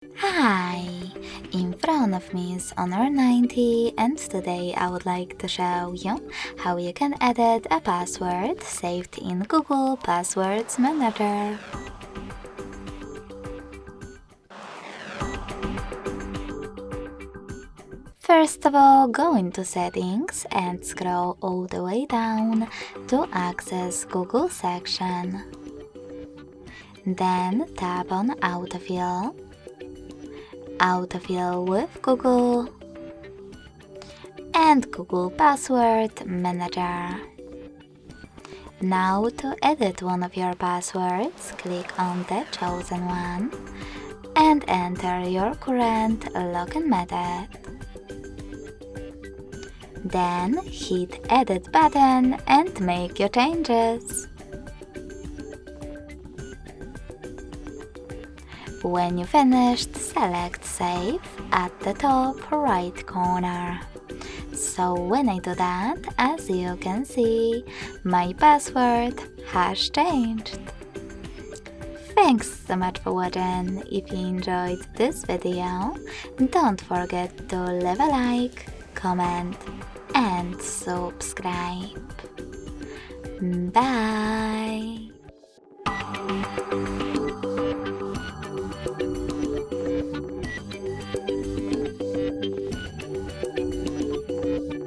Hi! In front of me is Honor 90 and today I would like to show you how you can edit a password saved in Google Passwords Manager. First of all, go into Settings and scroll all the way down to access Google section. Then tap on Autofill. Autofill with Google and Google Password Manager. Now to edit one of your passwords, click on the chosen one and enter your current login method. Then hit Edit button and make your changes. When you finished, select Save at the top right corner. So when I do that, as you can see, my password has changed. Thanks so much for watching. If you enjoyed this video, don't forget to leave a like, comment and subscribe. Bye!